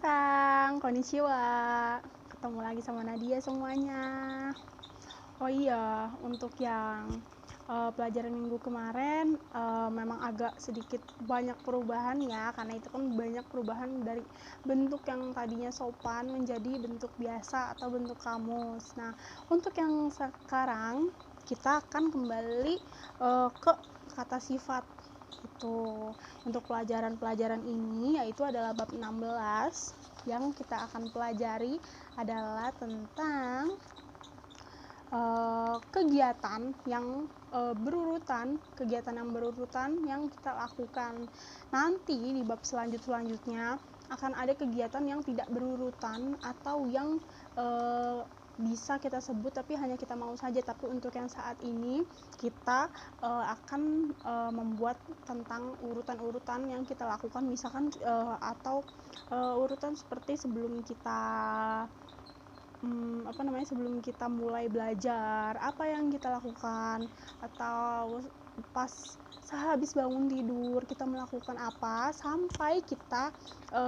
Minasan, konnichiwa. Ketemu lagi sama Nadia semuanya. Oh iya, untuk yang pelajaran minggu kemarin memang agak sedikit banyak perubahan ya, karena itu kan banyak perubahan dari bentuk yang tadinya sopan menjadi bentuk biasa atau bentuk kamus. Nah, untuk yang sekarang kita akan kembali ke kata sifat. Itu untuk pelajaran-pelajaran ini yaitu adalah bab 16 yang kita akan pelajari adalah tentang kegiatan yang berurutan yang kita lakukan. Nanti di bab selanjutnya akan ada kegiatan yang tidak berurutan atau yang bisa kita sebut tapi hanya kita mau saja. Tapi untuk yang saat ini kita akan membuat tentang urutan-urutan yang kita lakukan, misalkan atau urutan seperti sebelum kita sebelum kita mulai belajar, apa yang kita lakukan, atau pas sehabis bangun tidur kita melakukan apa sampai kita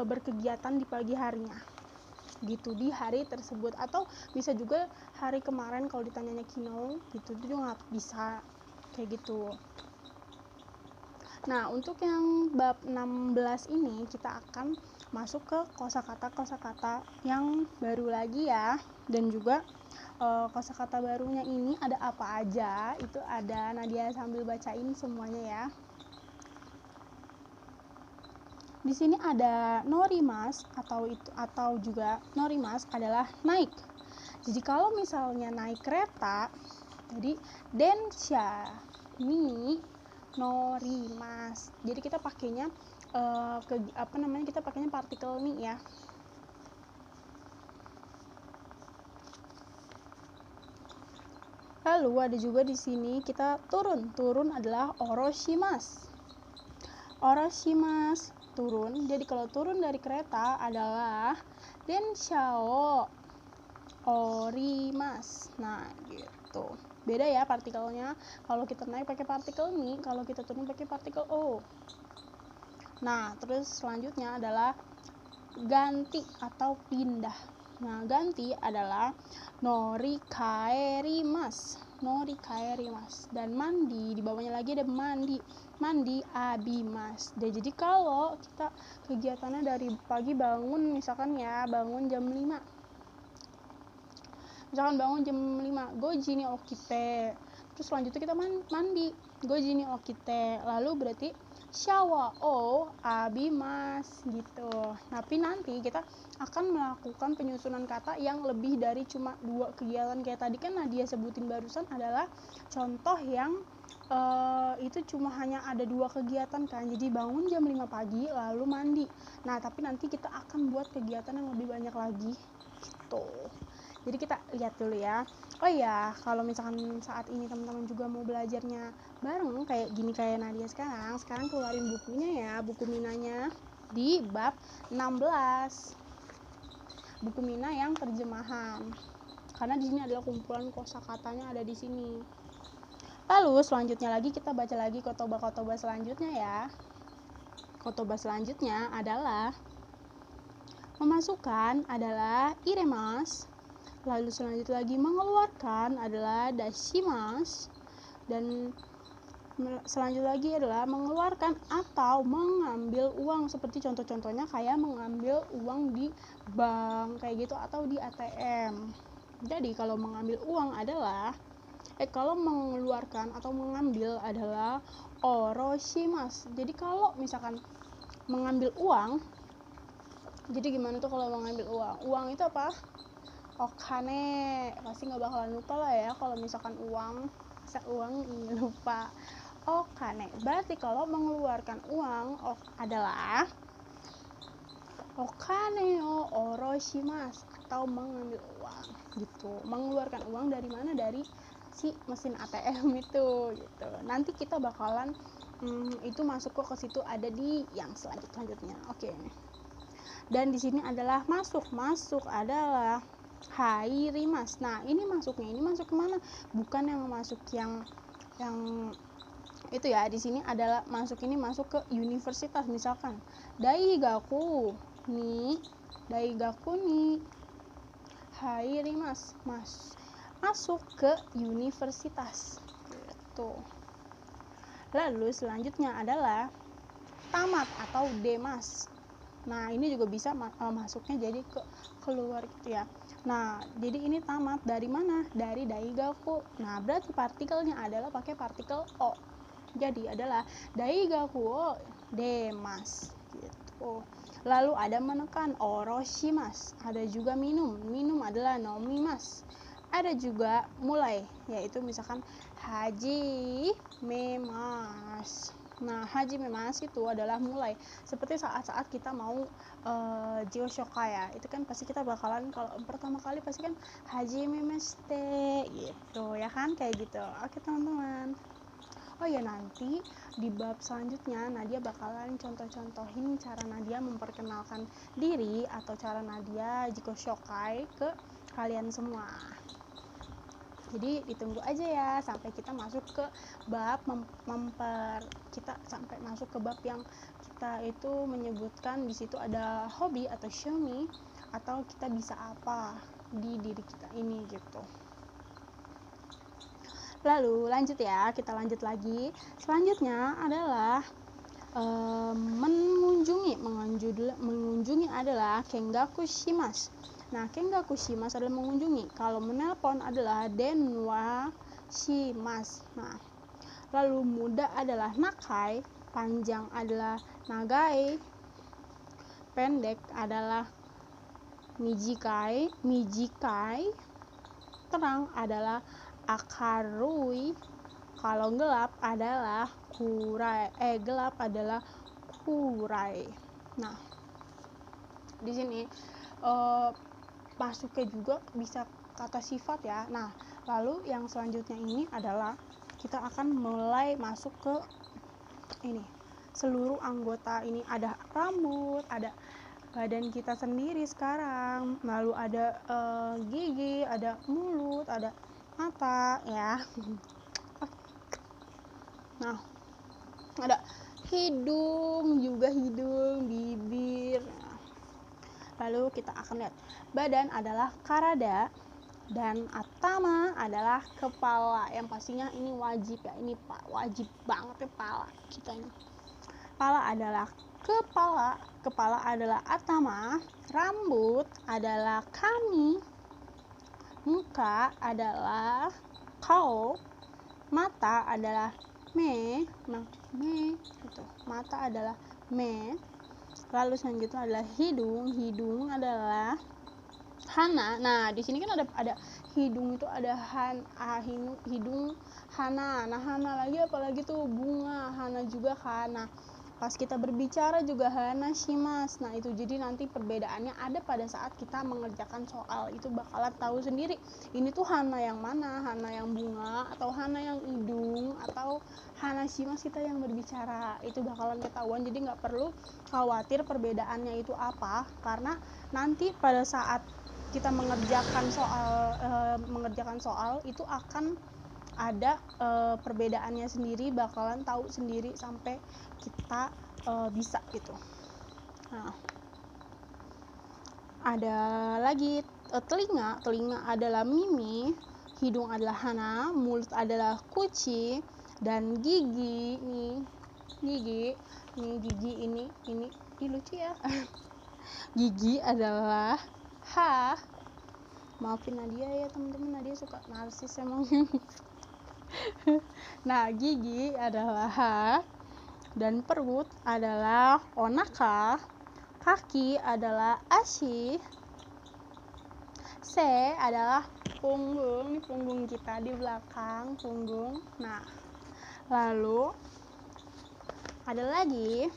berkegiatan di pagi harinya gitu, di hari tersebut. Atau bisa juga hari kemarin kalau ditanyanya kino gitu, itu juga bisa kayak gitu. Nah, untuk yang bab 16 ini kita akan masuk ke kosakata yang baru lagi ya. Dan juga kosakata barunya ini ada apa aja, itu ada Nadia sambil bacain semuanya ya. Di sini ada norimas atau juga norimas adalah naik. Jadi kalau misalnya naik kereta, jadi densha ni norimas. Jadi kita pakainya kita pakainya partikel ni ya. Lalu ada juga di sini kita turun adalah oroshimasu. Oroshimasu turun. Jadi kalau turun dari kereta adalah densha o orimasu. Nah, gitu. Beda ya partikelnya. Kalau kita naik pakai partikel ni, kalau kita turun pakai partikel o. Nah, terus selanjutnya adalah ganti atau pindah. Nah, ganti adalah nori kaerimasu. Dan mandi, di bawahnya lagi ada mandi abimas. Jadi kalau kita kegiatannya dari pagi bangun, misalkan ya bangun jam 5, goji ni okite, terus selanjutnya kita mandi, goji ni okite, lalu berarti shawa o abimas gitu. Tapi nanti kita akan melakukan penyusunan kata yang lebih dari cuma 2 kegiatan. Kayak tadi kan Nadia sebutin barusan adalah contoh yang itu cuma hanya ada 2 kegiatan kan. Jadi bangun jam 5 pagi lalu mandi. Nah, tapi nanti kita akan buat kegiatan yang lebih banyak lagi gitu. Jadi kita lihat dulu ya. Oh iya, kalau misalkan saat ini teman-teman juga mau belajarnya bareng kayak gini kayak Nadia sekarang keluarin bukunya ya, buku Minanya di bab 16. Buku Mina yang terjemahan. Karena di sini adalah kumpulan kosakatanya ada di sini. Lalu selanjutnya lagi kita baca lagi kotoba selanjutnya ya. Kotoba selanjutnya adalah memasukkan adalah iremas. Lalu selanjutnya lagi mengeluarkan adalah dashimas, dan selanjutnya lagi adalah mengeluarkan atau mengambil uang, seperti contoh-contohnya kayak mengambil uang di bank kayak gitu atau di ATM. Jadi kalau mengambil uang adalah kalau mengeluarkan atau mengambil adalah oroshimasu. Jadi kalau misalkan mengambil uang, jadi gimana tuh kalau mengambil uang? Uang itu apa? Okane, pasti nggak bakalan lupa lah ya kalau misalkan uang ini lupa. Okane, berarti kalau mengeluarkan uang adalah okane o oroshimasu, atau mengambil uang gitu. Mengeluarkan uang dari mana? Dari si mesin ATM itu gitu. Nanti kita bakalan itu masuk ke situ, ada di yang selanjutnya. Oke. Dan di sini adalah masuk adalah hairimas. Nah, ini masuk kemana? Bukan yang masuk yang itu ya. Di sini adalah masuk ke universitas, misalkan daigaku ni daigaku ni hairimasu, masuk ke universitas gitu. Lalu selanjutnya adalah tamat atau demas. Nah, ini juga bisa masuknya jadi keluar gitu ya. Nah, jadi ini tamat dari mana? Dari daigaku. Nah, berarti partikelnya adalah pakai partikel o. Jadi adalah daigaku o demas gitu. Lalu ada menekan oroshimasu. Ada juga minum. Minum adalah nomimasu. Ada juga mulai, yaitu misalkan haji memas. Nah, haji memas itu adalah mulai. Seperti saat-saat kita mau jigoshokai ya, itu kan pasti kita bakalan kalau pertama kali pasti kan haji memeste gitu ya kan, kayak gitu. Oke teman-teman. Oh ya, nanti di bab selanjutnya Nadia bakalan contoh-contohin cara Nadia memperkenalkan diri atau cara Nadia jigoshokai ke kalian semua. Jadi ditunggu aja ya sampai kita masuk ke bab kita sampai masuk ke bab yang kita itu menyebutkan di situ ada hobi atau shomi atau kita bisa apa di diri kita ini gitu. Lalu lanjut ya, kita lanjut lagi. Selanjutnya adalah mengunjungi adalah kengaku shimasu. Nah, kengaku shimasu adalah mengunjungi. Kalau menelpon adalah denwa shimasu. Nah, lalu muda adalah nakai, panjang adalah nagai, pendek adalah mijikai, terang adalah akarui, kalau gelap adalah kurai. Nah, di sini masuknya juga bisa kata sifat ya. Nah, lalu yang selanjutnya ini adalah kita akan mulai masuk ke ini seluruh anggota. Ini ada rambut, ada badan kita sendiri sekarang, lalu ada gigi, ada mulut, ada mata ya. Nah, ada hidung, bibir. Lalu kita akan lihat badan adalah karada dan atama adalah kepala. Yang pastinya ini wajib ya, ini wajib banget kepala kita ini. Kepala adalah kepala adalah atama, rambut adalah kami, muka adalah kao, mata adalah me gitu. Mata adalah me. Lalu selanjutnya adalah hidung adalah hana. Nah, di sini kan ada hidung itu ada hidung hana. Nah, hana lagi apalagi tuh bunga, hana juga hana. Pas kita berbicara juga hana shimas. Nah, itu jadi nanti perbedaannya ada pada saat kita mengerjakan soal. Itu bakalan tahu sendiri. Ini tuh hana yang mana? Hana yang bunga atau hana yang hidung atau hana shimas kita yang berbicara. Itu bakalan ketahuan. Jadi nggak perlu khawatir perbedaannya itu apa, karena nanti pada saat kita mengerjakan soal itu akan ada perbedaannya sendiri, bakalan tahu sendiri sampai kita bisa gitu. Nah, ada lagi telinga adalah mimi, hidung adalah hana, mulut adalah kuci, dan gigi ini lucu ya. Gigi adalah ha. Maafin Nadia ya teman-teman, Nadia suka narsis emang. Nah, gigi adalah ha, dan perut adalah onaka, kaki adalah ashi, se adalah punggung, ini punggung kita di belakang punggung. Nah, lalu ada lagi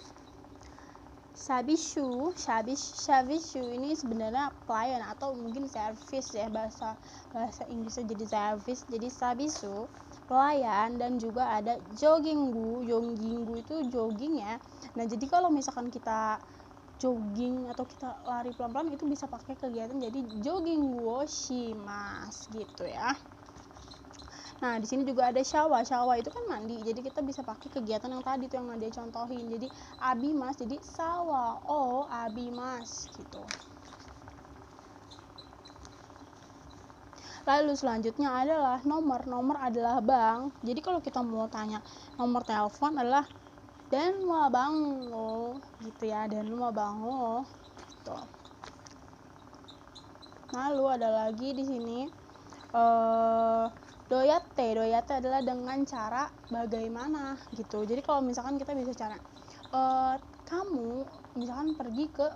Shabishu ini sebenarnya pelayan atau mungkin service ya, bahasa Inggrisnya jadi service. Jadi Shabishu pelayan, dan juga ada jogginggu itu jogging ya. Nah, jadi kalau misalkan kita jogging atau kita lari pelan-pelan itu bisa pakai kegiatan jadi jogging shimasu gitu ya. Nah, di sini juga ada shawa itu kan mandi. Jadi kita bisa pakai kegiatan yang tadi tuh yang Nadia contohin. Jadi abimas, jadi sawa o abimas gitu. Lalu selanjutnya adalah nomor. Nomor adalah bank. Jadi kalau kita mau tanya nomor telepon adalah denwa bango gitu ya, denwa bango gitu. Lalu ada lagi di sini doyate. Doyate adalah dengan cara bagaimana gitu. Jadi kalau misalkan kita bisa cara kamu misalkan pergi ke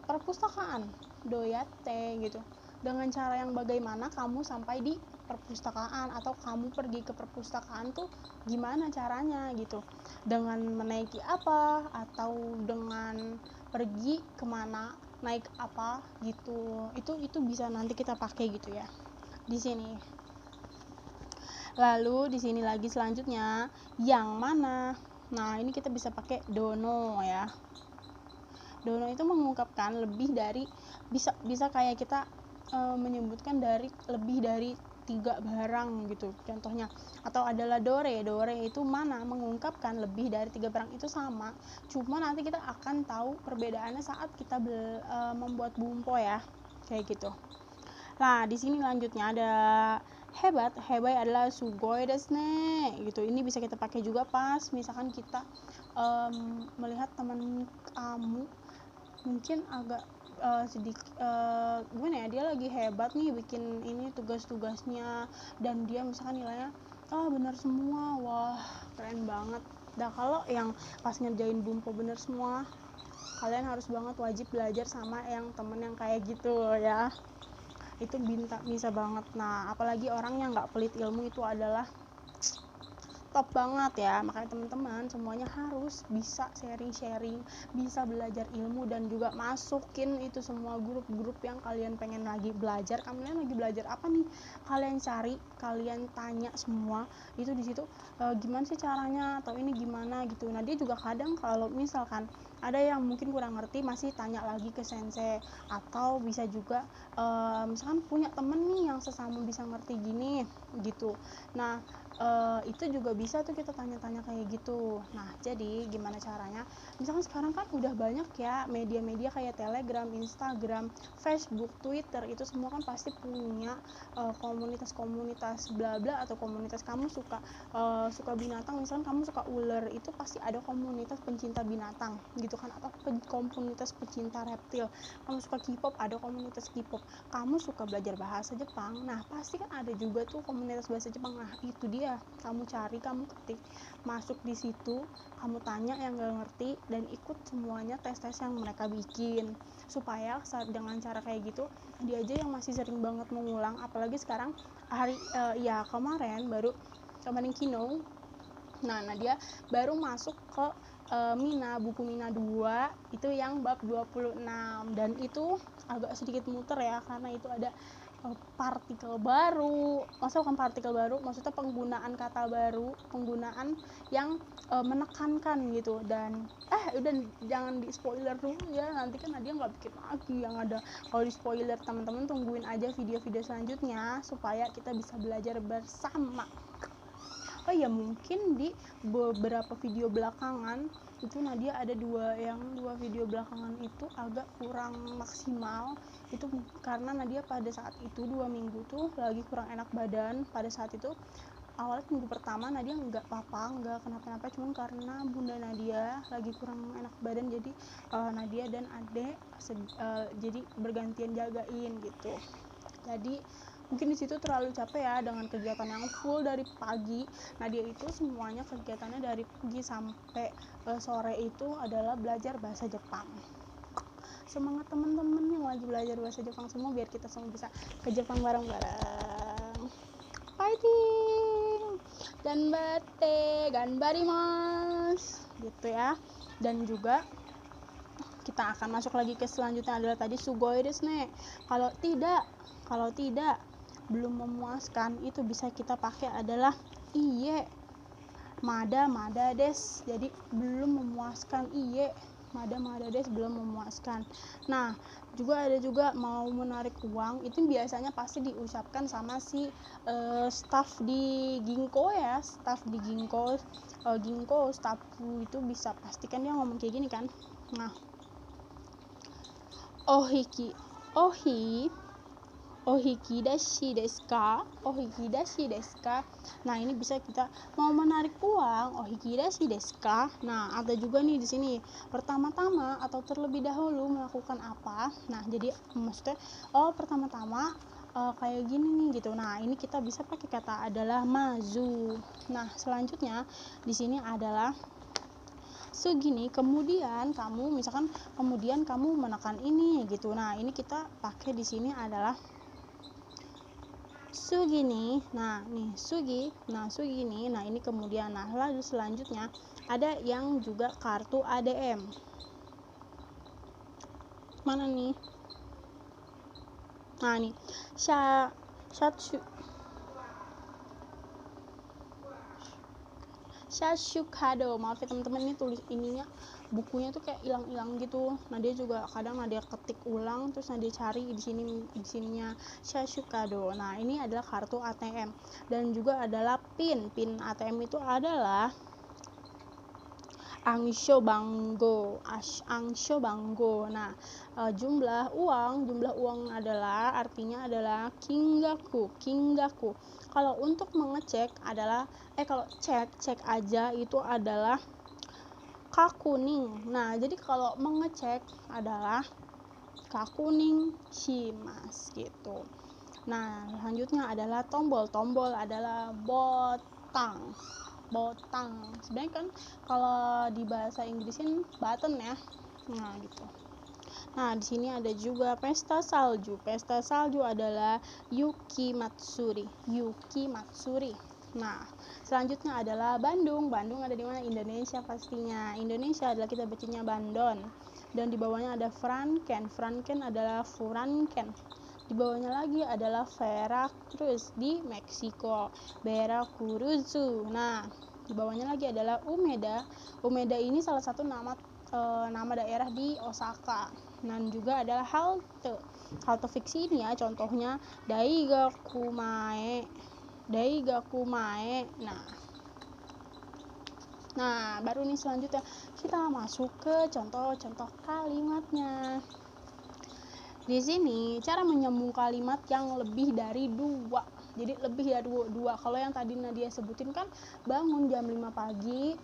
perpustakaan, doyate gitu. Dengan cara yang bagaimana kamu sampai di perpustakaan, atau kamu pergi ke perpustakaan tuh gimana caranya gitu, dengan menaiki apa, atau dengan pergi kemana, naik apa gitu. Itu bisa nanti kita pakai gitu ya di sini. Lalu di sini lagi selanjutnya yang mana. Nah, ini kita bisa pakai dono ya. Dono itu mengungkapkan lebih dari, bisa kayak kita menyebutkan dari lebih dari 3 barang gitu contohnya. Atau adalah dore. Dore itu mana, mengungkapkan lebih dari 3 barang. Itu sama, cuma nanti kita akan tahu perbedaannya saat kita membuat bumpo ya, kayak gitu. Nah, di sini lanjutnya ada hebat. Hebat adalah sugoi desu ne gitu. Ini bisa kita pakai juga pas misalkan kita melihat teman kamu mungkin agak sedikit gimana ya, dia lagi hebat nih bikin ini tugas-tugasnya, dan dia misalkan nilainya benar semua, wah keren banget. Nah, kalau yang pas ngerjain bumpo bener semua, kalian harus banget wajib belajar sama yang temen yang kayak gitu ya, itu bisa banget. Nah, apalagi orang yang nggak pelit ilmu itu adalah top banget ya. Makanya teman-teman semuanya harus bisa sharing-sharing, bisa belajar ilmu, dan juga masukin itu semua grup-grup yang kalian pengen lagi belajar. Kalian lagi belajar apa nih, kalian cari, kalian tanya semua itu di situ, gimana sih caranya, atau ini gimana gitu. Nah, dia juga kadang kalau misalkan ada yang mungkin kurang ngerti masih tanya lagi ke sensei, atau bisa juga misalkan punya temen nih yang sesama bisa ngerti gini gitu. Nah, itu juga bisa tuh kita tanya-tanya kayak gitu. Nah, jadi gimana caranya, misalkan sekarang kan udah banyak ya media-media kayak Telegram, Instagram, Facebook, Twitter, itu semua kan pasti punya komunitas-komunitas bla bla, atau komunitas kamu suka binatang, misalkan kamu suka ular, itu pasti ada komunitas pencinta binatang gitu kan, atau komunitas pecinta reptil. Kamu suka K-pop, ada komunitas K-pop. Kamu suka belajar bahasa Jepang, nah pasti kan ada juga tuh komunitas bahasa Jepang. Nah, itu dia, kamu cari, kamu ketik, masuk di situ, kamu tanya yang gak ngerti, dan ikut semuanya tes-tes yang mereka bikin, supaya dengan cara kayak gitu dia aja yang masih sering banget mengulang. Apalagi sekarang kemarin Kino, nah dia baru masuk ke buku Mina 2 itu yang bab 26, dan itu agak sedikit muter ya, karena itu ada partikel baru, bukan partikel baru, maksudnya penggunaan kata baru, penggunaan yang menekankan gitu. Dan udah jangan di spoiler dulu ya, nanti kan Nadia nggak bikin lagi yang ada. Kalau di spoiler, teman-teman tungguin aja video-video selanjutnya supaya kita bisa belajar bersama. Oh ya, mungkin di beberapa video belakangan itu Nadia ada dua video belakangan itu agak kurang maksimal. Itu karena Nadia pada saat itu 2 minggu tuh lagi kurang enak badan. Pada saat itu awalnya minggu pertama Nadia nggak apa-apa, nggak kenapa-napa, cuman karena bunda Nadia lagi kurang enak badan, jadi Nadia dan adek jadi bergantian jagain gitu. Jadi mungkin di situ terlalu capek ya dengan kegiatan yang full dari pagi. Nadia itu semuanya kegiatannya dari pagi sampai sore itu adalah belajar bahasa Jepang. Semangat teman-teman yang lagi belajar bahasa Jepang semua, biar kita semua bisa ke Jepang bareng-bareng. Fighting! Ganbarimasu gitu ya. Dan juga kita akan masuk lagi ke selanjutnya adalah tadi sugoi desu ne. Kalau tidak belum memuaskan, itu bisa kita pakai adalah iye mada des. Jadi belum memuaskan, iye mada des, belum memuaskan. Nah, ada juga mau menarik uang, itu biasanya pasti diucapkan sama si staff di Ginko ya, staff di Ginko, staff itu bisa pastikan dia ngomong kayak gini kan. Nah, ohi Ohikidashi desu ka? Ohikidashi desu ka? Nah, ini bisa kita mau menarik uang, ohikidashi desu ka? Nah, ada juga nih di sini. Pertama-tama atau terlebih dahulu melakukan apa? Nah, jadi maksudnya pertama-tama kayak gini nih gitu. Nah, ini kita bisa pakai kata adalah mazu. Nah, selanjutnya di sini adalah segini, kemudian kamu misalkan kemudian kamu menekan ini gitu. Nah, ini kita pakai di sini adalah sugini. Nah, nih sugi. Nah, sugini. Nah, ini kemudian. Nah, lalu selanjutnya ada yang juga kartu ADM. Mana nih? Nah, nih. Shashukado. Maaf ya teman-teman, ini tulis ininya bukunya tuh kayak hilang-hilang gitu. Nah, dia juga kadang dia ketik ulang terus dia cari di sininya Shashukado. Nah, ini adalah kartu ATM dan juga adalah PIN ATM itu adalah Angsho Banggo. Nah, jumlah uang adalah artinya adalah kingaku. Kalau untuk mengecek adalah kalau cek aja itu adalah kakuning. Nah, jadi kalau mengecek adalah kakuning shimasu gitu. Nah, selanjutnya adalah tombol adalah botang. Sebenarnya kan kalau di bahasa Inggrisin button ya. Nah, gitu. Nah, di sini ada juga pesta salju adalah Yuki Matsuri. Nah, selanjutnya adalah Bandung ada di mana? Indonesia pastinya. Indonesia adalah kita bacanya Bandon. Dan di bawahnya ada Franken adalah Furanken. Di bawahnya lagi adalah Veracruz di Meksiko, Veracruz. Nah, di bawahnya lagi adalah Umeda. Umeda ini salah satu nama daerah di Osaka. Dan juga adalah halte fiksi ini ya, contohnya Daigakumae. Nah, baru nih selanjutnya kita masuk ke contoh-contoh kalimatnya. Di sini cara menyambung kalimat yang lebih dari dua. Jadi lebih dari dua. Kalau yang tadi Nadia sebutin kan bangun jam 5 pagi,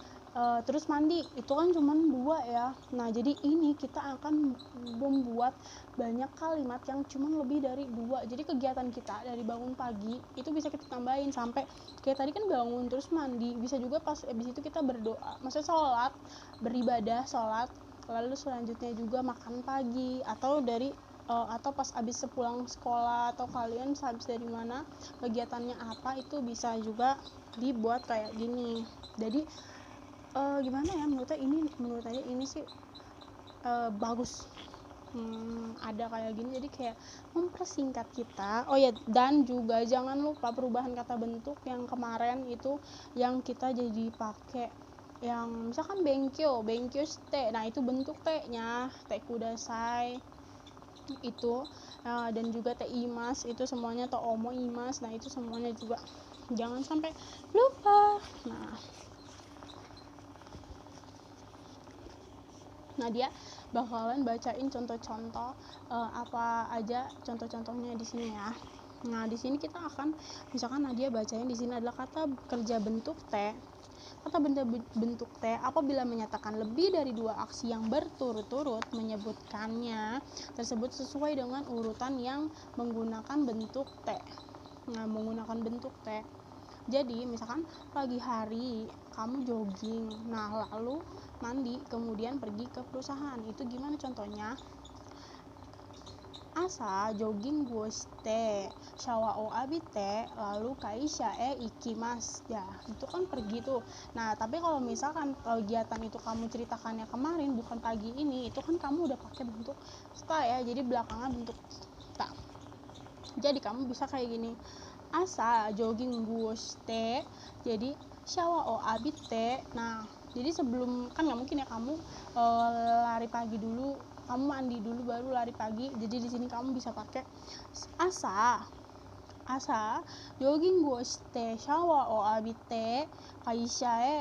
terus mandi, itu kan cuma 2 ya. Nah, jadi ini kita akan membuat banyak kalimat yang cuma lebih dari 2. Jadi kegiatan kita dari bangun pagi itu bisa kita tambahin sampai kayak tadi kan bangun terus mandi, bisa juga pas habis itu kita berdoa, maksudnya sholat, beribadah, sholat, lalu selanjutnya juga makan pagi atau pas habis sepulang sekolah atau kalian habis dari mana kegiatannya apa, itu bisa juga dibuat kayak gini. Jadi gimana ya, menurut saya ini sih bagus. Ada kayak gini, jadi kayak mempersingkat kita. Oh ya, dan juga jangan lupa perubahan kata bentuk yang kemarin itu yang kita jadi pakai yang misalkan benkyo shite. Nah, itu bentuk T-nya te kudasai itu, dan juga te imas itu semuanya, to omo imas. Nah, itu semuanya juga jangan sampai lupa. Nah, dia bakalan bacain contoh-contoh apa aja contoh-contohnya di sini ya. Nah, di sini kita akan misalkan Nadia bacain di sini adalah kata kerja bentuk T. Kata bentuk T apabila menyatakan lebih dari 2 aksi yang berturut-turut menyebutkannya tersebut sesuai dengan urutan yang menggunakan bentuk T. Nah, menggunakan bentuk T. Jadi misalkan pagi hari kamu jogging, nah lalu mandi kemudian pergi ke perusahaan, itu gimana contohnya? Asa jogging goshite shawa o abite lalu kaisha ikimasu. Ya, itu kan pergi tuh. Nah, tapi kalau misalkan kegiatan itu kamu ceritakannya kemarin bukan pagi ini, itu kan kamu udah pakai bentuk sta ya, jadi belakangnya bentuk sta. Jadi kamu bisa kayak gini, asa jogging goshite jadi shawa o abite. Nah, jadi sebelum, kan nggak mungkin ya kamu lari pagi dulu, kamu mandi dulu baru lari pagi. Jadi di sini kamu bisa pakai asa jogging goshite shawa o abite kaisha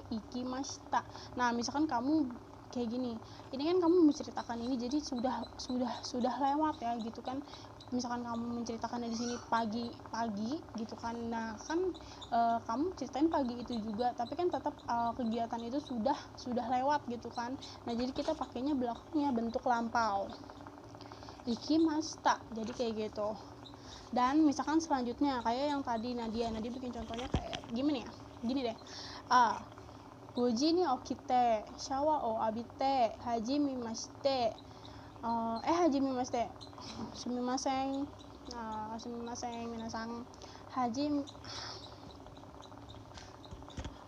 ikimashita. Nah, misalkan kamu kayak gini, ini kan kamu menceritakan ini jadi sudah lewat ya gitu kan, misalkan kamu menceritakan di sini pagi gitu kan, nah kan kamu ceritain pagi itu juga, tapi kan tetap kegiatan itu sudah lewat gitu kan. Nah jadi kita pakainya belakangnya bentuk lampau, ikimashita, jadi kayak gitu. Dan misalkan selanjutnya kayak yang tadi Nadia bikin contohnya kayak gimana ya, gini deh, 5時に起きてシャワーを浴びて始めまして、始めまして、すみません、すみません皆さん、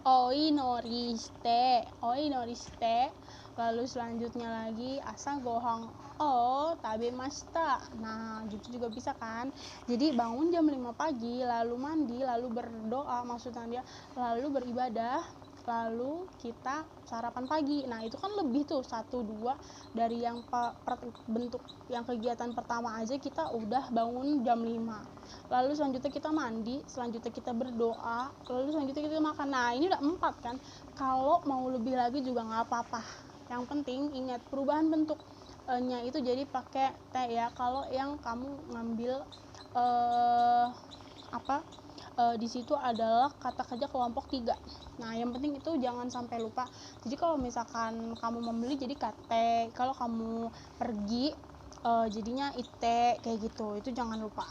お祈りして、lalu selanjutnya lagi asa gohang tabemashita. Nah gitu juga bisa kan. Jadi bangun jam 5 pagi, lalu mandi, lalu berdoa, maksudnya dia lalu beribadah, lalu kita sarapan pagi. Nah itu kan lebih tuh 1-2 dari yang bentuk yang kegiatan pertama aja kita udah bangun jam 5, lalu selanjutnya kita mandi, selanjutnya kita berdoa, lalu selanjutnya kita makan. Nah ini udah 4 kan. Kalau mau lebih lagi juga nggak apa-apa, yang penting ingat perubahan bentuknya itu jadi pakai T ya kalau yang kamu ngambil di situ adalah kata kerja kelompok 3. Nah yang penting itu jangan sampai lupa. Jadi kalau misalkan kamu membeli jadi KT, kalau kamu pergi jadinya IT kayak gitu, itu jangan lupa.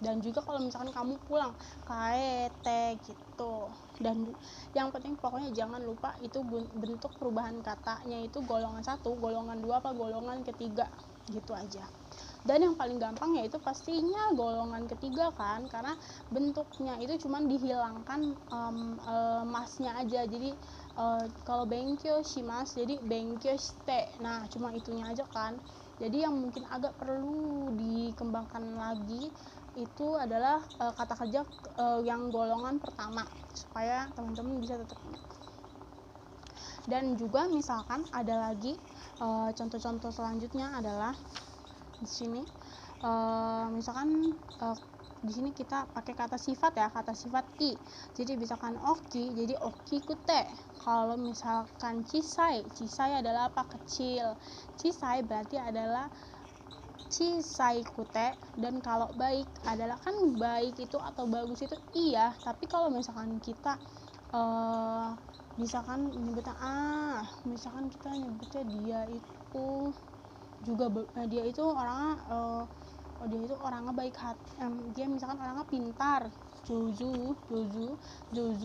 Dan juga kalau misalkan kamu pulang KT gitu. Dan yang penting pokoknya jangan lupa itu bentuk perubahan katanya itu golongan 1, golongan 2, apa golongan ketiga gitu aja. Dan yang paling gampang yaitu pastinya golongan ketiga kan, karena bentuknya itu cuman dihilangkan masnya aja. Jadi kalau benkyo shimas jadi benkyo shite, nah cuma itunya aja kan. Jadi yang mungkin agak perlu dikembangkan lagi itu adalah kata kerja yang golongan pertama supaya teman-teman bisa tetap ingat. Dan juga misalkan ada lagi contoh-contoh selanjutnya adalah di sini misalkan di sini kita pakai kata sifat ya, kata sifat i. Jadi misalkan oki, jadi oki kute. Kalau misalkan cisai adalah apa? Kecil. Cisai berarti adalah cisai kute. Dan kalau baik adalah kan baik itu atau bagus itu iya, tapi kalau misalkan kita misalkan menyebutnya misalkan kita nyebutnya dia itu juga dia itu orangnya baik hati, dia misalkan orangnya pintar, jozu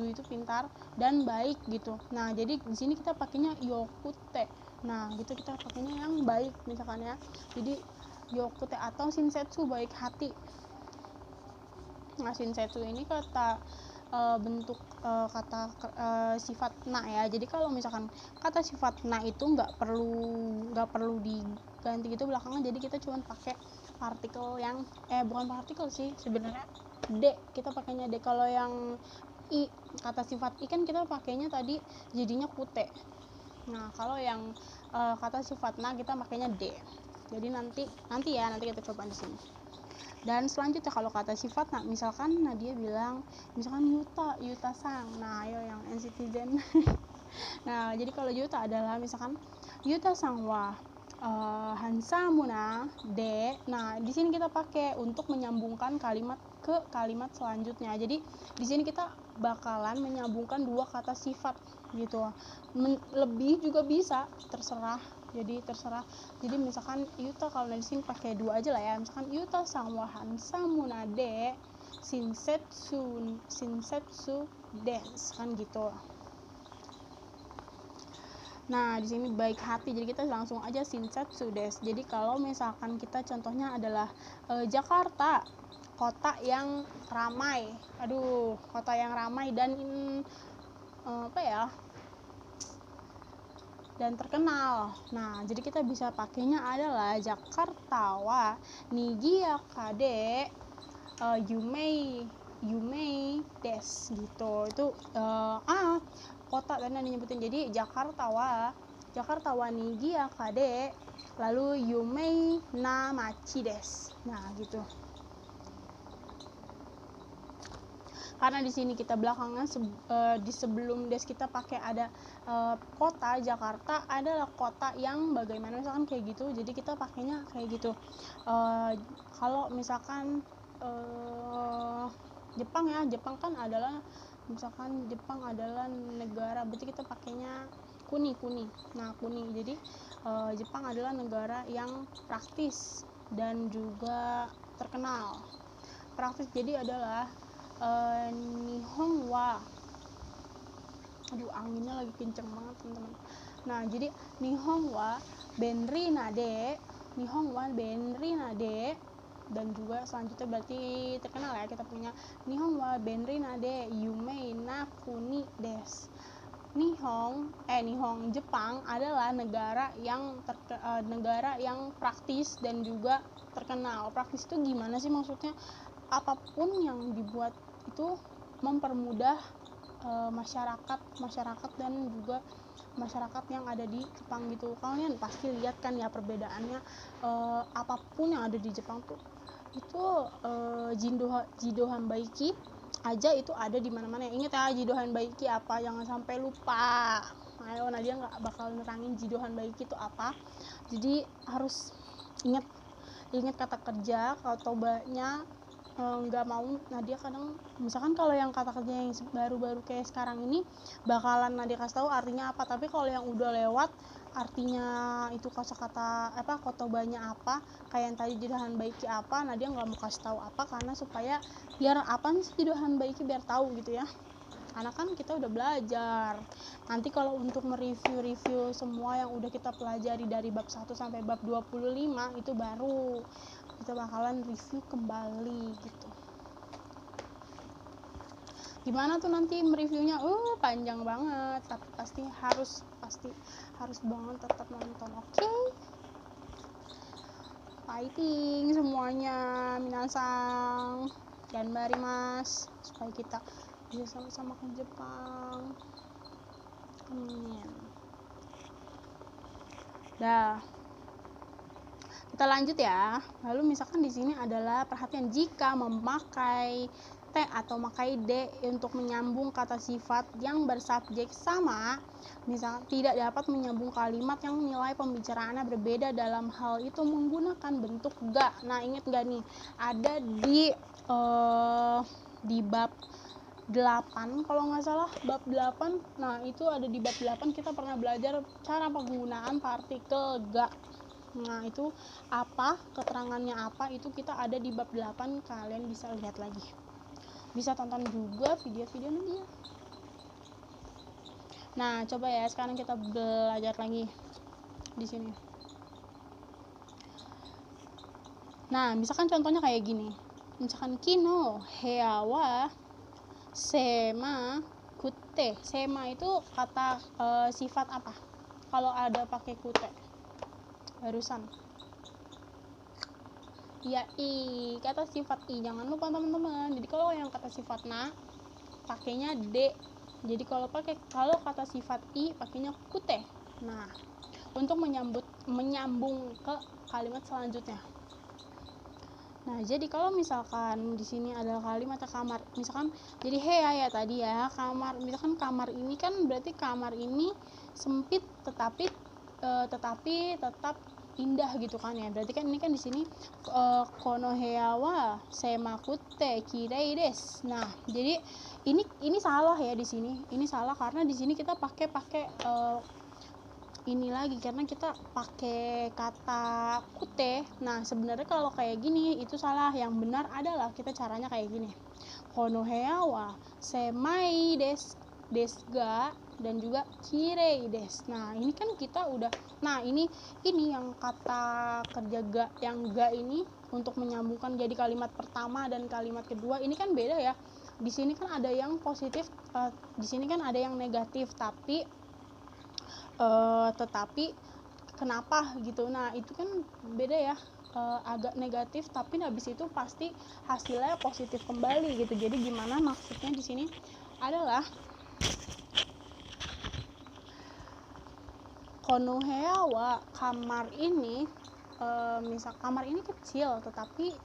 itu pintar dan baik gitu. Nah jadi di sini kita pakainya yokute, nah gitu kita pakainya yang baik misalkan ya, jadi yokute atau shinsetsu, baik hati. Nah shinsetsu ini kata bentuk kata sifat na ya. Jadi kalau misalkan kata sifat na itu nggak perlu diganti gitu belakangnya, jadi kita cuma pakai partikel yang bukan partikel sih sebenarnya, d, kita pakainya d. Kalau yang i, kata sifat i kan kita pakainya tadi jadinya kute. Nah kalau yang kata sifat na kita pakainya d. Jadi nanti kita coba di sini. Dan selanjutnya kalau kata sifat, nah misalkan Nadia bilang misalkan Yuta sang, nah ayo yang NCTzen. Nah jadi kalau Yuta adalah misalkan Yuta sang wa hansamuna de. Nah di sini kita pakai untuk menyambungkan kalimat ke kalimat selanjutnya. Jadi di sini kita bakalan menyambungkan 2 kata sifat gitu. Lebih juga bisa, terserah. Jadi misalkan Yuta, kalau di sini pakai 2 aja lah ya. Misalkan Yuta sang wa hansamuna de shinsetsu dance kan gitu. Nah di sini baik hati, jadi kita langsung aja shinsetsu des. Jadi kalau misalkan kita contohnya adalah Jakarta, kota yang ramai. Kota yang ramai dan dan terkenal. Nah jadi kita bisa pakainya adalah Jakarta wa nigiyaka de yumei des gitu. Itu kota tadi yang nyebutin. Jadi Jakarta wa nigiyaka de lalu yumei na machi des. Nah gitu. Karena di sini kita belakangnya di sebelum des kita pakai ada kota Jakarta adalah kota yang bagaimana misalkan kayak gitu, jadi kita pakainya kayak gitu. kalau misalkan Jepang ya, Jepang kan adalah, misalkan Jepang adalah negara, berarti kita pakainya kuni. Nah, kuni. Jadi Jepang adalah negara yang praktis dan juga terkenal. Praktis jadi adalah Nihon wa, aduh anginnya lagi kenceng banget teman-teman. Nah, jadi Nihon wa benri nade, Nihon wa benri nade, dan juga selanjutnya berarti terkenal ya, kita punya Nihon wa benri nade yumei na kuni des. Nihon Jepang adalah negara yang praktis dan juga terkenal. Praktis itu gimana sih maksudnya? Apapun yang dibuat itu mempermudah masyarakat dan juga masyarakat yang ada di Jepang gitu. Kalian pasti lihat kan ya perbedaannya, apapun yang ada di Jepang tuh itu Jidohan Baiki aja itu ada di mana-mana. Ingat ya, Jidohan Baiki apa, jangan sampai lupa. Ayo, Nadia nggak bakal nerangin Jidohan Baiki itu apa, jadi harus ingat kata kerja. Kalau tobanya nggak mau, Nadia kadang misalkan kalau yang kata kerja yang baru-baru kayak sekarang ini bakalan Nadia kasih tahu artinya apa, tapi kalau yang udah lewat artinya itu kosakata apa, kotobanya apa, kayak yang tadi Jidohan Baiki apa, Nadia nggak mau kasih tahu apa, karena supaya biar apa sih Jidohan Baiki, biar tahu gitu ya, karena kan kita udah belajar. Nanti kalau untuk mereview semua yang udah kita pelajari dari bab 1 sampai bab 25 itu baru kita bakalan review kembali gitu. Gimana tuh nanti mereviewnya? Panjang banget, tapi pasti harus banget tetap nonton. Oke? Fighting semuanya, minasang, ganbarimasu, supaya kita bisa sama-sama ke Jepang. Amin. Dah. Kita lanjut ya. Lalu misalkan di sini adalah perhatian, jika memakai T atau memakai D untuk menyambung kata sifat yang bersubjek sama, misalkan tidak dapat menyambung kalimat yang nilai pembicaraannya berbeda, dalam hal itu menggunakan bentuk ga. Nah, ingat gak nih, ada di bab 8 kalau nggak salah, bab 8. Nah, itu ada di bab 8 kita pernah belajar cara penggunaan partikel ga. Nah, itu apa, keterangannya apa, itu kita ada di bab 8, kalian bisa lihat lagi. Bisa tonton juga video-videonya dia. Nah, coba ya, sekarang kita belajar lagi di sini. Nah, misalkan contohnya kayak gini. Misalkan kino hea wa sema kute. Sema itu kata sifat apa? Kalau ada pakai kute barusan. Ya, kata sifat jangan lupa teman-teman. Jadi kalau yang kata sifat na pakainya d. Jadi kalau kata sifat pakainya kute. Nah, untuk menyambung ke kalimat selanjutnya. Nah, jadi kalau misalkan di sini adalah kalimat kamar, misalkan jadi hea ya tadi ya, kamar, misalkan kamar ini kan berarti kamar ini sempit tetapi tetap indah gitu kan ya. Berarti kan ini kan di sini kono hea wa semakute kirei desu. Nah, jadi ini salah ya di sini. Ini salah karena di sini kita pakai ini lagi karena kita pakai kata kute. Nah, sebenarnya kalau kayak gini itu salah. Yang benar adalah kita caranya kayak gini. Kono hea wa semai desga dan juga kirei des. Nah, ini kan kita udah. Nah, ini yang kata kerja ga, yang ga ini untuk menyambungkan jadi kalimat pertama dan kalimat kedua ini kan beda ya. Di sini kan ada yang positif, di sini kan ada yang negatif, tetapi kenapa gitu. Nah, itu kan beda ya, agak negatif tapi habis itu pasti hasilnya positif kembali gitu. Jadi gimana maksudnya di sini adalah kono hea wa, kamar ini misal kamar ini kecil tetapi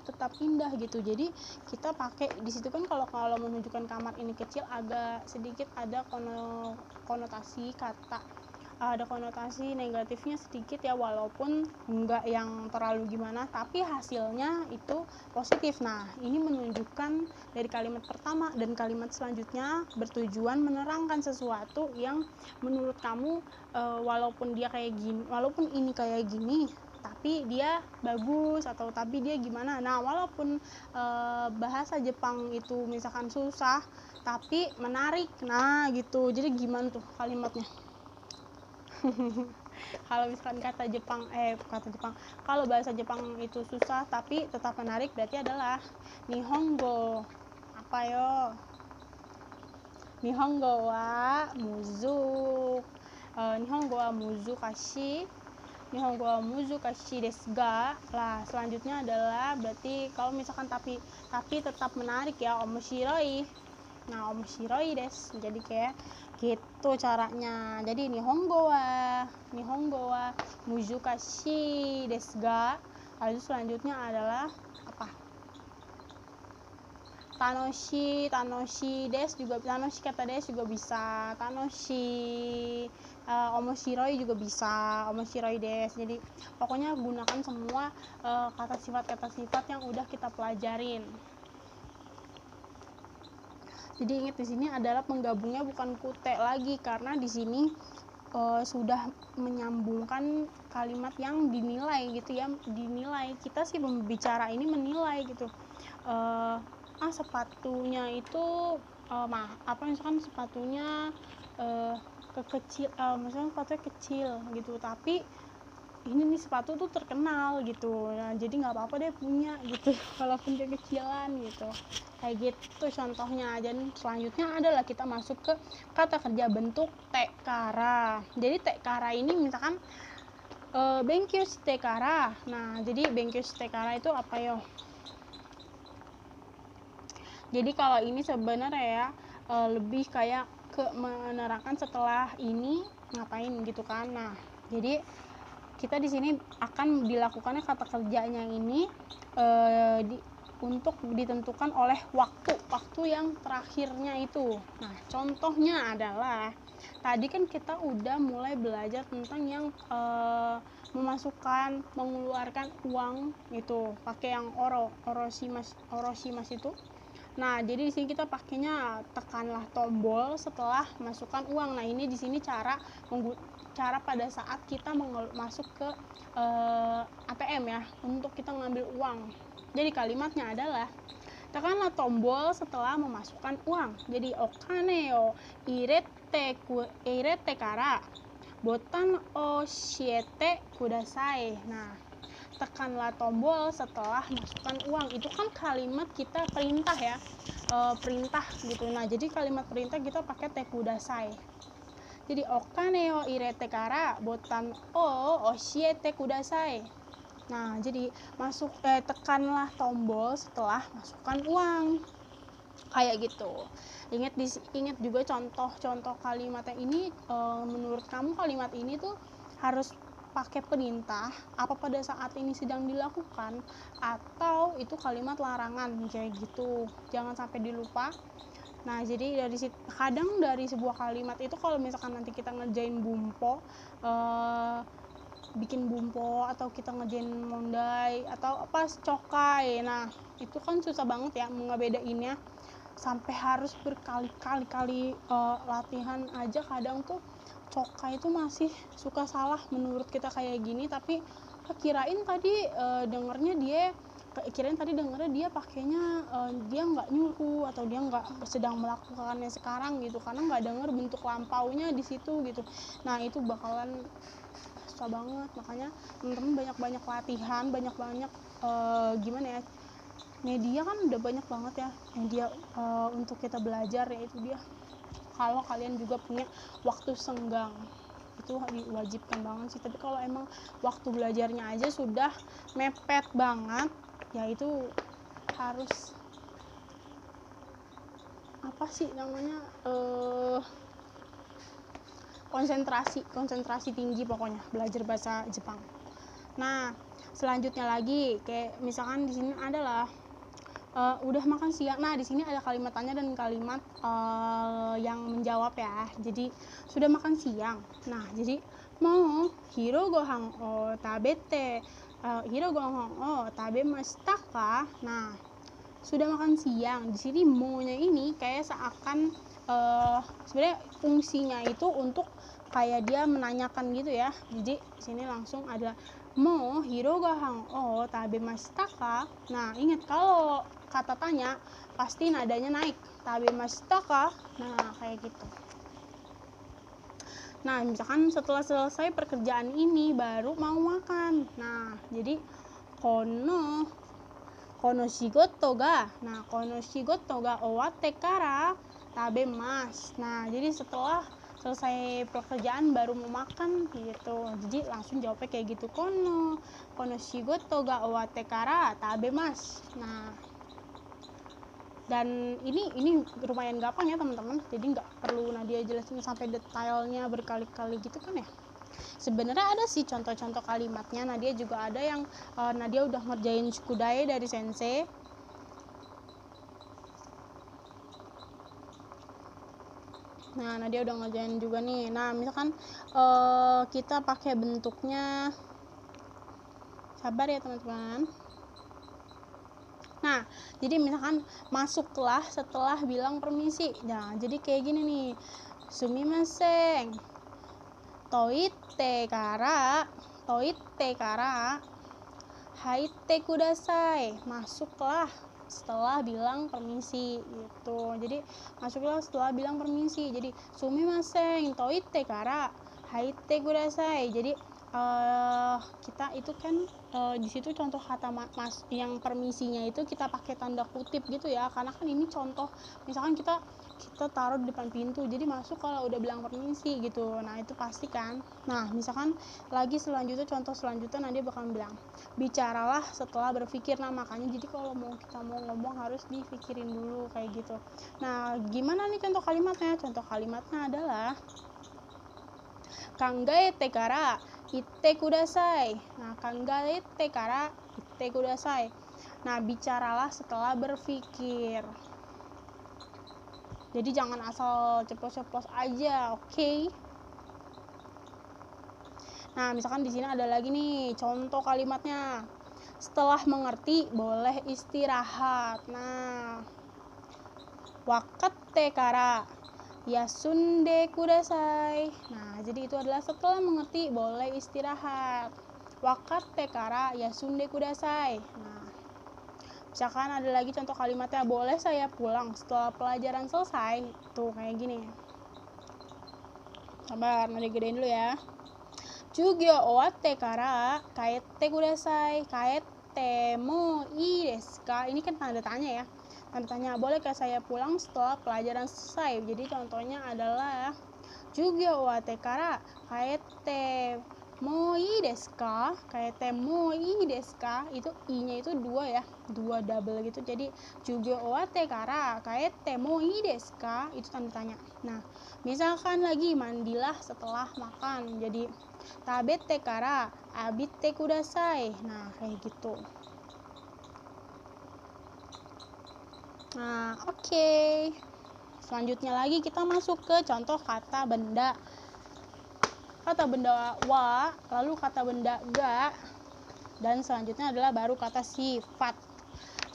tetap indah gitu. Jadi kita pakai di situ kan kalau menunjukkan kamar ini kecil agak sedikit ada konotasi kata ada konotasi negatifnya sedikit ya, walaupun enggak yang terlalu gimana, tapi hasilnya itu positif. Nah, ini menunjukkan dari kalimat pertama dan kalimat selanjutnya bertujuan menerangkan sesuatu yang menurut kamu walaupun dia kayak gini, walaupun ini kayak gini, tapi dia bagus, atau tapi dia gimana. Nah, walaupun bahasa Jepang itu misalkan susah tapi menarik, nah gitu. Jadi gimana tuh kalimatnya? Kalau misalkan kalau bahasa Jepang itu susah tapi tetap menarik, berarti adalah Nihongo apa yo? Nihongo wa muzukashi. Nihongo wa muzukashi desu ga. Lah, selanjutnya adalah berarti kalau misalkan tapi tetap menarik ya, omoshiroi. Nah, omoshiroi desu. Jadi kayak gitu caranya. Jadi Nihongo wa muzukashi desu ga. Lalu selanjutnya adalah apa? Tanoshi desu juga, tanoshi kata desu juga bisa, tanoshi, omoshiroi juga bisa, omoshiroi desu. Jadi pokoknya gunakan semua kata sifat yang udah kita pelajarin. Jadi ingat, di sini adalah penggabungnya bukan kute lagi, karena di sini sudah menyambungkan kalimat yang dinilai gitu ya, dinilai. Kita sih pembicara ini menilai gitu. Sepatunya itu misalkan sepatunya kekecil, misalkan sepatunya kecil gitu, tapi ini nih sepatu tuh terkenal gitu. Nah, jadi nggak apa-apa deh punya gitu walaupun kekecilan gitu, kayak gitu contohnya. Dan selanjutnya adalah kita masuk ke kata kerja bentuk tekara. Jadi tekara ini misalkan benkyou shite kara. Nah, jadi benkyou shite kara itu apa yo? Jadi kalau ini sebenarnya ya lebih kayak ke menerangkan setelah ini ngapain gitu kan. Nah, jadi kita di sini akan dilakukannya kata kerjanya ini untuk ditentukan oleh waktu yang terakhirnya itu. Nah, contohnya adalah tadi kan kita udah mulai belajar tentang yang memasukkan, mengeluarkan uang itu pakai yang oroshimas itu. Nah, jadi di sini kita pakainya tekanlah tombol setelah masukkan uang. Nah, ini di sini cara pada saat kita masuk ke ATM ya, untuk kita ngambil uang. Jadi kalimatnya adalah tekanlah tombol setelah memasukkan uang. Jadi okane o irete kara botan o shiete kudasai. Nah, tekanlah tombol setelah masukkan uang. Itu kan kalimat kita perintah ya, perintah gitu. Nah, jadi kalimat perintah kita pakai te kudasai. Jadi okane o irete kara botan o oshiete kudasai. Nah, jadi tekanlah tombol setelah masukkan uang, kayak gitu. Ingat juga contoh kalimatnya ini. Menurut kamu kalimat ini tuh harus pakai perintah apa pada saat ini sedang dilakukan, atau itu kalimat larangan, kayak gitu. Jangan sampai dilupa. Nah, jadi kadang dari sebuah kalimat itu kalau misalkan nanti kita ngerjain bumpo, bikin bumpo, atau kita ngerjain mondai atau apa cokai, nah itu kan susah banget ya ngebedainnya, sampai harus berkali-kali latihan aja. Kadang tuh cokai itu masih suka salah menurut kita kayak gini, tapi kirain tadi dengernya dia pakainya dia nggak nyuruh, atau dia nggak sedang melakukannya sekarang gitu, karena nggak denger bentuk lampaunya di situ gitu. Nah, itu bakalan susah banget. Makanya teman-teman banyak latihan, banyak gimana ya, media kan udah banyak banget ya media untuk kita belajar, yaitu dia. Kalau kalian juga punya waktu senggang, itu diwajibkan banget sih. Tapi kalau emang waktu belajarnya aja sudah mepet banget, ya itu harus apa sih namanya, konsentrasi tinggi pokoknya belajar bahasa Jepang. Nah, selanjutnya lagi kayak misalkan di sini adalah udah makan siang. Nah, di sini ada kalimat tanya dan kalimat yang menjawab ya. Jadi, sudah makan siang. Nah, jadi mo hiro gohan o tabete hiro gohan o tabemashita ka? Nah, sudah makan siang. Di sini mo-nya ini kayak seakan sebenarnya fungsinya itu untuk kayak dia menanyakan gitu ya. Jadi di sini langsung ada mo hiro gohan o tabemashita ka? Nah, ingat kalau kata tanya pasti nadanya naik. Tabemashita ka? Nah, kayak gitu. Nah, misalkan setelah selesai pekerjaan ini baru mau makan. Nah, jadi kono shigoto ga. Nah, kono shigoto ga owatte kara tabemasu. Nah, jadi setelah selesai pekerjaan baru mau makan gitu. Jadi langsung jawabnya kayak gitu. Kono shigoto ga owatte kara tabemasu. Nah, dan ini lumayan gampang ya teman-teman, jadi nggak perlu Nadia jelasin sampai detailnya berkali-kali gitu kan ya. Sebenarnya ada sih contoh-contoh kalimatnya. Nadia juga ada yang Nadia udah ngerjain shukudai dari sensei. Nah, Nadia udah ngerjain juga nih. Nah, misalkan kita pakai bentuknya, sabar ya teman-teman. Nah, jadi misalkan masuklah setelah bilang permisi. Nah, jadi kayak gini nih. Sumimasen. Toitte kara haite kudasai. Masuklah setelah bilang permisi gitu. Jadi masuklah setelah bilang permisi. Jadi sumimasen toitte kara haite kudasai. Jadi kita itu kan di situ contoh kata mas yang permisinya itu kita pakai tanda kutip gitu ya, karena kan ini contoh misalkan kita taruh di depan pintu, jadi masuk kalau udah bilang permisi gitu. Nah, itu pasti kan. Nah, misalkan lagi selanjutnya, contoh selanjutnya nanti bakal bilang bicaralah setelah berpikir. Nah, makanya jadi kalau kita mau ngomong harus dipikirin dulu kayak gitu. Nah, gimana nih contoh kalimatnya? Contoh kalimatnya adalah kangaete kara itte kudasai. Nah, kangaete kara itte kudasai. Nah, bicaralah setelah berpikir. Jadi jangan asal ceplos-ceplos aja, oke? Nah, misalkan di sini ada lagi nih contoh kalimatnya. Setelah mengerti boleh istirahat. Nah, wakatte kara yasunde kudasai. Nah, jadi itu adalah setelah mengerti boleh istirahat. Wakatte kara yasunde kudasai. Nah, misalkan ada lagi contoh kalimatnya, boleh saya pulang setelah pelajaran selesai. Tuh kayak gini. Sabar, nanti gedein dulu ya. Jugyo owatte kara kaette kudasai. Kaette mo ii desu ka? Ini kan tanda tanya ya. Tanda tanya, bolehkah saya pulang setelah pelajaran selesai? Jadi contohnya adalah Jugyo owatte kara kaette mo ii desu ka? Kaette mo ii desu ka? Itu i-nya itu dua ya, dua double gitu. Jadi Jugyo owatte kara kaette mo ii desu ka? Itu tanda tanya. Nah, misalkan lagi mandilah setelah makan. Jadi tabete kara abite kudasai. Nah, kayak gitu. Nah, oke. Selanjutnya lagi kita masuk ke contoh kata benda. Kata benda wa, lalu kata benda ga, dan selanjutnya adalah baru kata sifat.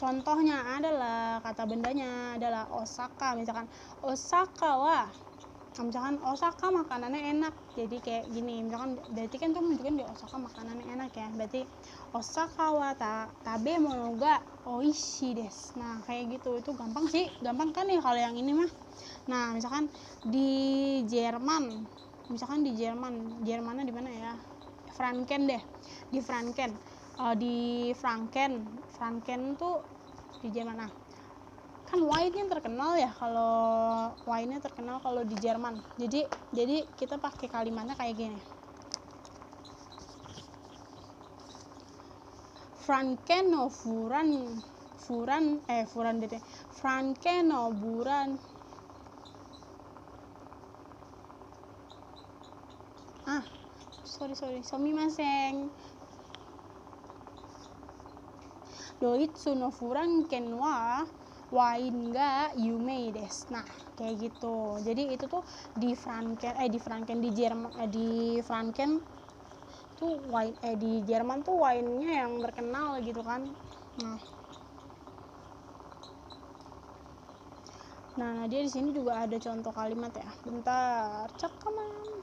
Contohnya adalah kata bendanya adalah Osaka. Misalkan Osaka wa, misalkan Osaka makanannya enak, jadi kayak gini. Misalkan berarti kan itu menunjukkan di Osaka makanannya enak ya. Berarti Osaka wa tabe mono ga oishi desu. Nah, kayak gitu. Itu gampang sih, gampang kan ya kalau yang ini mah. Nah, misalkan di Jerman, Jermannya di mana ya? Franken deh, di Franken. Di Franken tuh di Jerman. Nah, kan wine-nya terkenal ya, kalau wine-nya terkenal kalau di Jerman. Jadi kita pakai kalimatnya kayak gini. Franken no Franken no buran. Sumimasen. doitsu no furanken wa wain ga yumei desu. Nah, kayak gitu. Jadi itu tuh di Franken tuh wine di Jerman tuh wine-nya yang terkenal gitu kan. Nah, dia di sini juga ada contoh kalimat ya. Bentar, cakaman.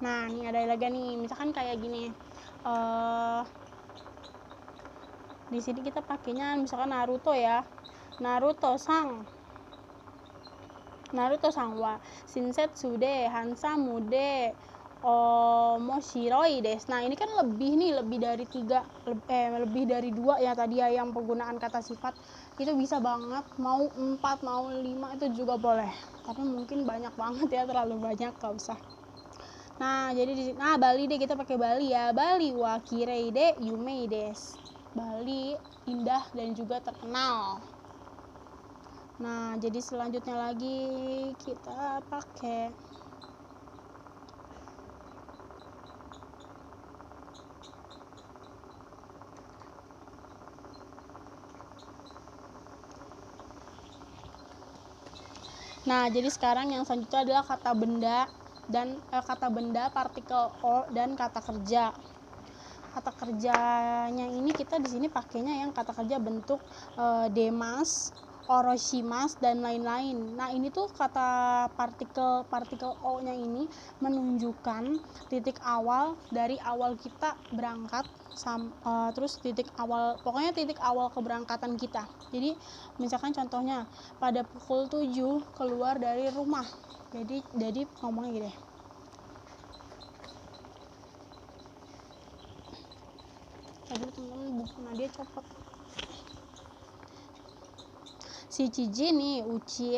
Nah, ini ada lagi nih, misalkan kayak gini. Di sini kita pakainya misalkan Naruto ya. Naruto sang wa shinsetsu de hansamu de omoshiroi desu. Nah, ini kan lebih dari 2 ya tadi ya yang penggunaan kata sifat. Itu bisa banget, mau 4, mau 5 itu juga boleh. Tapi mungkin banyak banget ya, terlalu banyak, gak usah. Nah, jadi di sini Bali deh, kita pakai Bali ya. Bali wa kirei de yumei desu. Bali indah dan juga terkenal. Nah, jadi selanjutnya lagi kita pakai Nah, jadi sekarang yang selanjutnya adalah kata benda dan kata benda, partikel o dan kata kerja. Kata kerjanya ini kita di sini pakainya yang kata kerja bentuk demas, oroshimas dan lain-lain. Nah, ini tuh kata partikel o-nya ini menunjukkan titik awal dari awal kita berangkat terus pokoknya titik awal keberangkatan kita. Jadi misalkan contohnya pada pukul 7 keluar dari rumah. Jadi ngomongnya gini. Tadi teman-teman buku Nadia copot. Shichiji ni uchi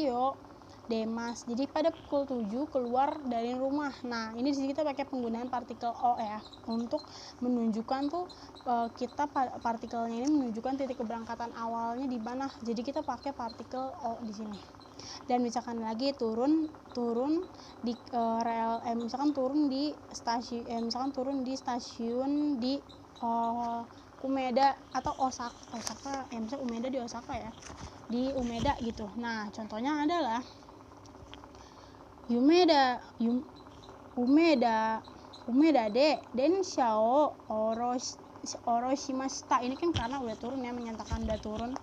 yo demas. Jadi pada pukul 7 keluar dari rumah. Nah, ini di sini kita pakai penggunaan partikel o ya untuk menunjukkan tuh kita partikelnya ini menunjukkan titik keberangkatan awalnya di mana. Jadi kita pakai partikel o di sini. Dan misalkan lagi turun di misalkan turun di stasiun di Umeda atau Osaka misalnya Umeda di Osaka ya, di Umeda gitu. Nah, contohnya adalah Umeda de densha o oroshimashita. Ini kan karena udah turun ya, menyatakan udah turun.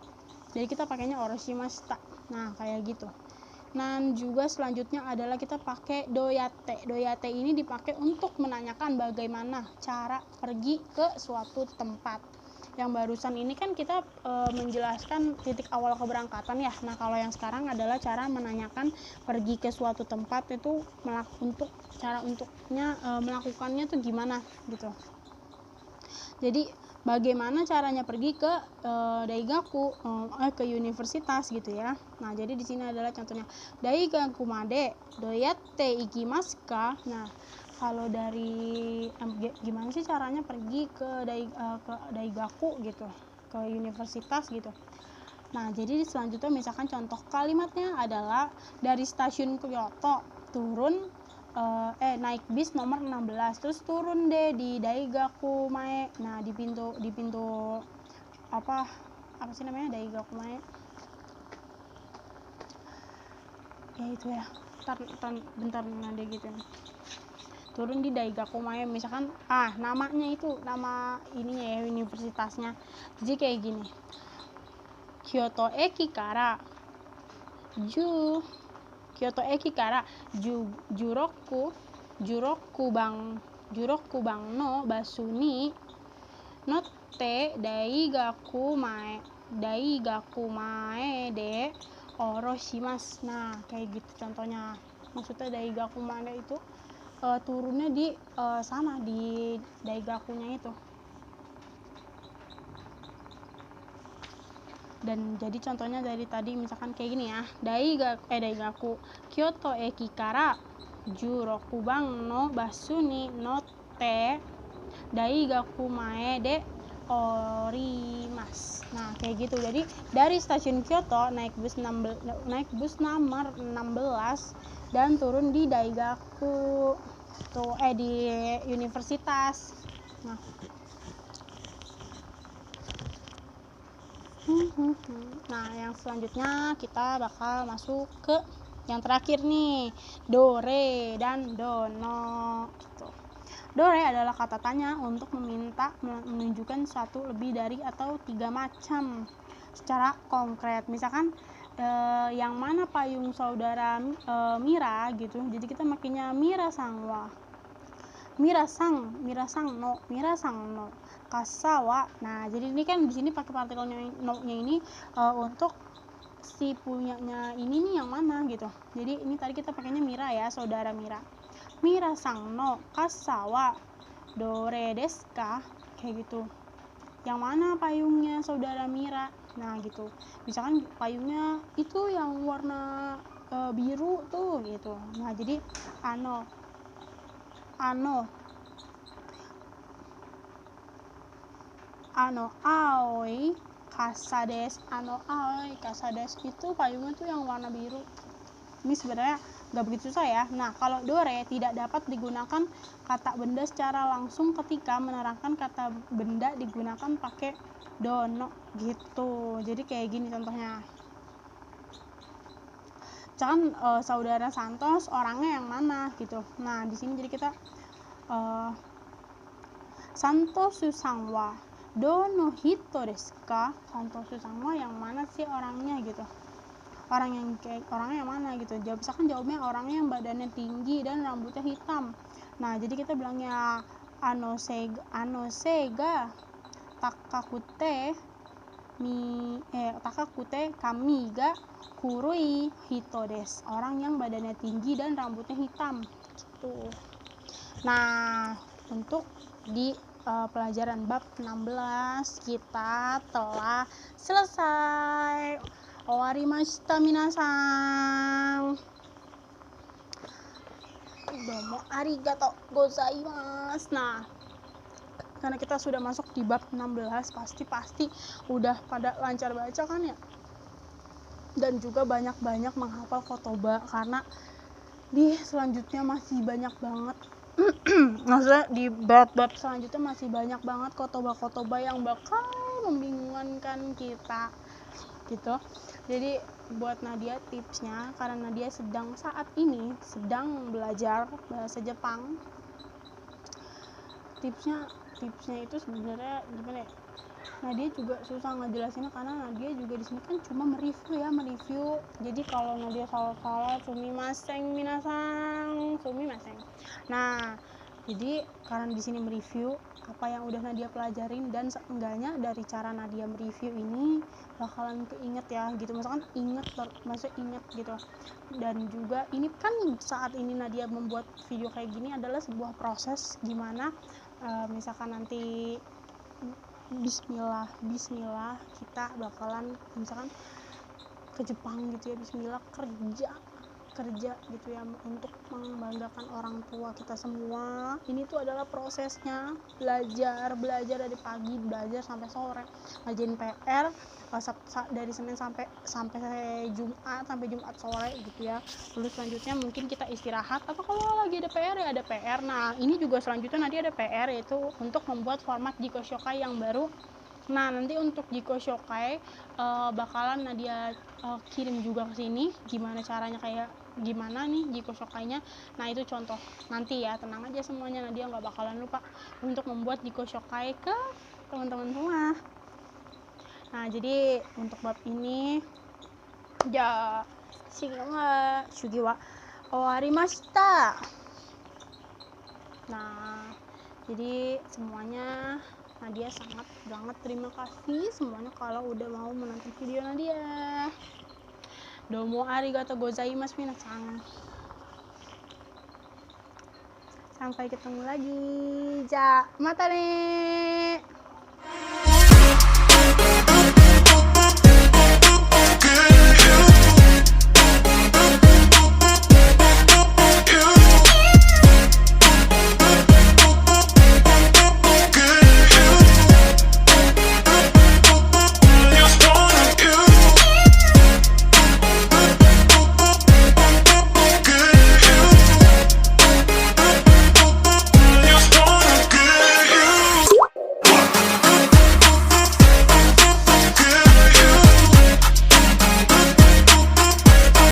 Jadi kita pakainya oroshimashita. Nah, kayak gitu. Dan juga selanjutnya adalah kita pakai doyate. Doyate ini dipakai untuk menanyakan bagaimana cara pergi ke suatu tempat. Yang barusan ini kan kita menjelaskan titik awal keberangkatan ya. Nah, kalau yang sekarang adalah cara menanyakan pergi ke suatu tempat itu melakukannya tuh gimana gitu. Jadi bagaimana caranya pergi ke daigaku, ke universitas gitu ya. Nah, jadi di sini adalah contohnya daigaku made doyatte ikimasu ka. Nah, kalau dari gimana sih caranya pergi ke daigaku gitu, ke universitas gitu. Nah, jadi selanjutnya misalkan contoh kalimatnya adalah dari stasiun Kyoto turun naik bis nomor 16, terus turun deh di Daigaku Mae. Nah, di pintu apa sih namanya, Daigaku Mae ya itu ya, bentar nanti gitu nih. Turun di Daigaku Mae, misalkan namanya itu nama ininya ya, universitasnya. Jadi kayak gini, Kyoto Eki kara Juroku bang no basu ni notte daigaku mae de oroshimasu. Nah, kayak gitu contohnya. Maksudnya daigaku mae itu turunnya di sana di daigakunya itu. Dan jadi contohnya dari tadi misalkan kayak gini ya, daigaku Kyoto eki kara jurokuban no basu ni notte daigaku mae de orimas. Nah, kayak gitu. Jadi dari stasiun Kyoto naik bus nomor 16 dan turun di Daigaku tuh di universitas. Nah, yang selanjutnya kita bakal masuk ke yang terakhir nih, dore dan dono gitu. Dore adalah kata tanya untuk meminta menunjukkan suatu lebih dari atau 3 macam secara konkret. Misalkan yang mana payung saudara Mira gitu. Jadi kita makainya Mira sangwa. Mira sang no. Kasawa. Nah, jadi ini kan di sini pakai partikelnya no-nya ini untuk si punyanya ini nih yang mana gitu. Jadi ini tadi kita pakainya Mira ya, saudara Mira. Mira sang no kasawa dore desu ka, kayak gitu. Yang mana payungnya saudara Mira? Nah, gitu. Misalkan payungnya itu yang warna biru tuh gitu. Nah, jadi ano aoi kasades. Aoi kasades itu payungnya tuh yang warna biru. Ini sebenarnya nggak begitu susah ya. Nah, kalau dore tidak dapat digunakan kata benda secara langsung ketika menerangkan kata benda digunakan pakai dono gitu. Jadi kayak gini contohnya. Misalkan saudara Santos orangnya yang mana gitu. Nah, di sini jadi kita Santos Susangwa dono hito desu ka? Santos Susangwa yang mana sih orangnya gitu. Orangnya yang mana gitu. Jawabnya orangnya yang badannya tinggi dan rambutnya hitam. Nah, jadi kita bilangnya anosega takakute kami ga kurui hito desu. Orang yang badannya tinggi dan rambutnya hitam gitu. Nah, untuk di pelajaran bab 16 kita telah selesai. Owarimashita minasan. Domo arigato gozaimasu. Nah, karena kita sudah masuk di bab 16, pasti udah pada lancar baca kan ya. Dan juga banyak-banyak menghafal kotoba karena di selanjutnya masih banyak banget maksudnya di bab-bab selanjutnya masih banyak banget kotoba-kotoba yang bakal membingungkan kita gitu. Jadi buat Nadia tipsnya, karena Nadia saat ini sedang belajar bahasa Jepang, tipsnya itu sebenarnya gimana ya, Nadia juga susah ngejelasinnya karena Nadia juga di sini kan cuma mereview. Jadi kalau Nadia salah sumimasen minasan, sumimasen. Nah, jadi karena di sini mereview apa yang udah Nadia pelajarin, dan seenggaknya dari cara Nadia mereview ini bakalan keinget ya gitu. Misalkan inget gitu. Dan juga ini kan saat ini Nadia membuat video kayak gini adalah sebuah proses gimana misalkan nanti Bismillah kita bakalan misalkan ke Jepang gitu ya, Bismillah kerja gitu ya, untuk membanggakan orang tua kita semua. Ini tuh adalah prosesnya, belajar dari pagi, belajar sampai sore, ngerjain PR dari Senin sampai Jumat sore gitu ya. Lalu selanjutnya mungkin kita istirahat, atau kalau lagi ada PR ya ada PR. Nah, ini juga selanjutnya nanti ada PR, yaitu untuk membuat format Jiko Shokai yang baru. Nah, nanti untuk Jiko Shokai bakalan Nadia kirim juga ke sini gimana caranya, kayak gimana nih Jiko Shokainya. Nah, itu contoh nanti ya, tenang aja semuanya, Nadia nggak bakalan lupa untuk membuat Jiko Shokai ke teman-teman semua. Nah, jadi untuk bab ini ya Shugiwa owarimashita. Nah, jadi semuanya Nadia sangat banget terima kasih semuanya kalau udah mau menonton video Nadia. Domo arigatou gozaimasu minasan. Sampai ketemu lagi. Mata ne.